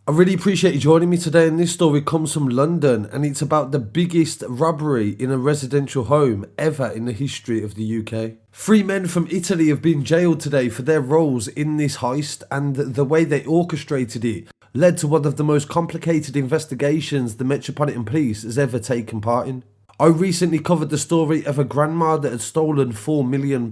I really appreciate you joining me today, and this story comes from London, and it's about the biggest robbery in a residential home ever in the history of the UK. Three men from Italy have been jailed today for their roles in this heist, and the way they orchestrated it led to one of the most complicated investigations the Metropolitan Police has ever taken part in. I recently covered the story of a grandma that had stolen £4 million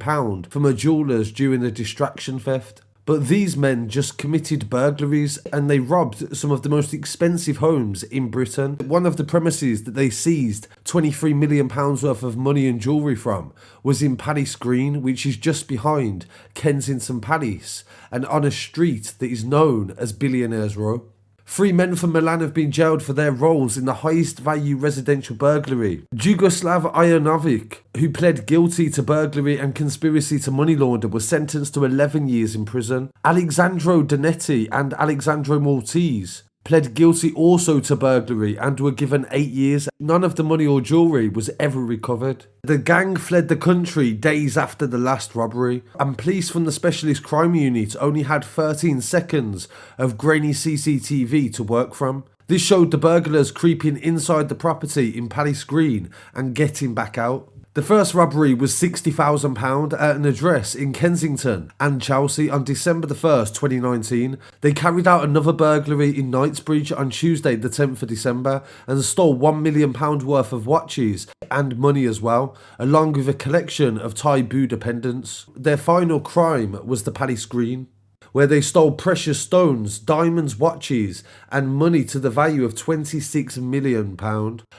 from a jeweller's during a distraction theft. But these men just committed burglaries, and they robbed some of the most expensive homes in Britain. One of the premises that they seized £23 million worth of money and jewellery from was in Palace Green, which is just behind Kensington Palace, and on a street that is known as Billionaires Row. Three men from Milan have been jailed for their roles in the highest value residential burglary. Jugoslav Ionovic, who pled guilty to burglary and conspiracy to money launder, was sentenced to 11 years in prison. Alexandro Donetti and Alexandro Maltese pled guilty also to burglary and were given 8 years. None of the money or jewellery was ever recovered. The gang fled the country days after the last robbery, and police from the Specialist Crime Unit only had 13 seconds of grainy CCTV to work from. This showed the burglars creeping inside the property in Palace Green and getting back out. The first robbery was £60,000 at an address in Kensington and Chelsea on December the 1st, 2019. They carried out another burglary in Knightsbridge on Tuesday the 10th of December and stole £1 million worth of watches and money as well, along with a collection of Thai Buddha pendants. Their final crime was the Palace Green, where they stole precious stones, diamonds, watches, and money to the value of £26 million.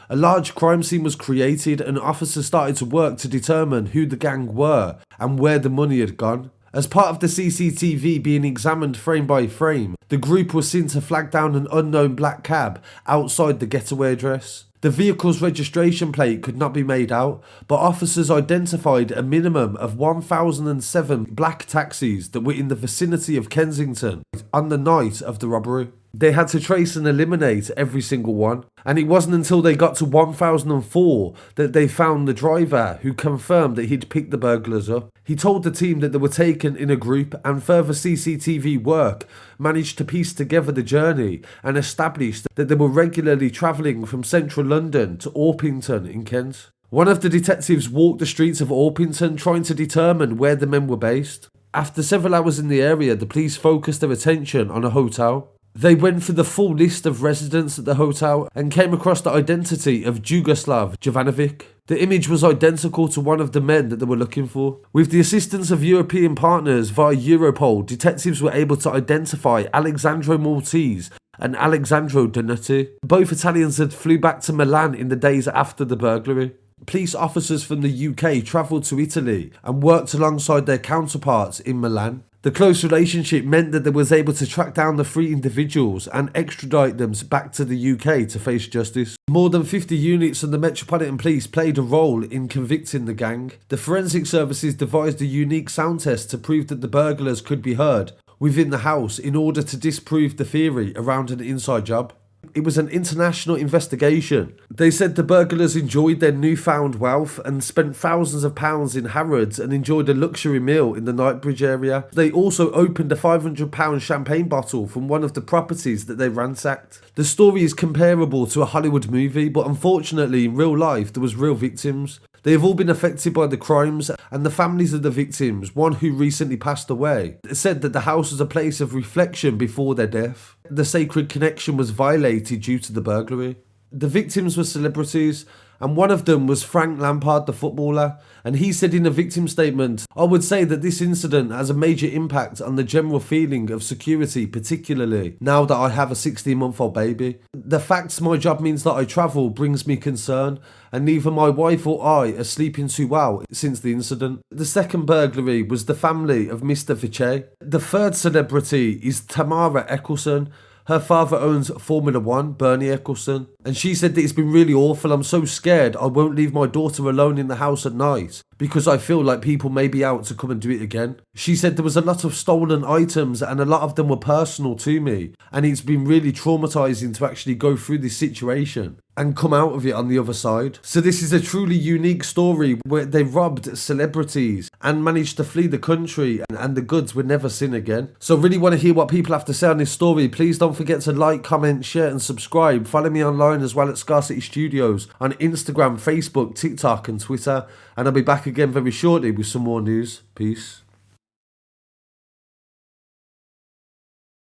A large crime scene was created, and officers started to work to determine who the gang were and where the money had gone. As part of the CCTV being examined frame by frame, the group was seen to flag down an unknown black cab outside the getaway address. The vehicle's registration plate could not be made out, but officers identified a minimum of 1,007 black taxis that were in the vicinity of Kensington on the night of the robbery. They had to trace and eliminate every single one, and it wasn't until they got to 1004 that they found the driver, who confirmed that he'd picked the burglars up. He told the team that they were taken in a group, and further CCTV work managed to piece together the journey and established that they were regularly travelling from central London to Orpington in Kent. One of the detectives walked the streets of Orpington trying to determine where the men were based. After several hours in the area, the police focused their attention on a hotel. They went through the full list of residents at the hotel and came across the identity of Jugoslav Jovanovic. The image was identical to one of the men that they were looking for. With the assistance of European partners via Europol, detectives were able to identify Alexandro Maltese and Alexandro Donetti. Both Italians had flew back to Milan in the days after the burglary. Police officers from the UK travelled to Italy and worked alongside their counterparts in Milan. The close relationship meant that they was able to track down the three individuals and extradite them back to the UK to face justice. More than 50 units of the Metropolitan Police played a role in convicting the gang. The forensic services devised a unique sound test to prove that the burglars could be heard within the house in order to disprove the theory around an inside job. It was an international investigation. They said the burglars enjoyed their newfound wealth and spent thousands of pounds in Harrods and enjoyed a luxury meal in the Knightsbridge area. They also opened a £500 champagne bottle from one of the properties that they ransacked. The story is comparable to a Hollywood movie, but unfortunately in real life there was real victims. They have all been affected by the crimes, and the families of the victims, one who recently passed away, said that the house was a place of reflection before their death. The sacred connection was violated due to the burglary. The victims were celebrities, and one of them was Frank Lampard, the footballer, and he said in a victim statement, "I would say that this incident has a major impact on the general feeling of security, particularly now that I have a 16-month-old baby. The fact my job means that I travel brings me concern, and neither my wife or I are sleeping too well since the incident." The second burglary was the family of Mr. Vice. The third celebrity is Tamara Eccleston. Her father owns Formula One, Bernie Eccleston, and she said that it's been really awful. "I'm so scared I won't leave my daughter alone in the house at night because I feel like people may be out to come and do it again. She said there was a lot of stolen items and a lot of them were personal to me, and it's been really traumatizing to actually go through this situation and come out of it on the other side. So this is a truly unique story where they robbed celebrities and managed to flee the country, and the goods were never seen again. So really want to hear what people have to say on this story. Please don't forget to like, comment, share and subscribe. Follow me online as well at Scarcity Studios on Instagram, Facebook, TikTok and Twitter. And I'll be back again very shortly with some more news. Peace.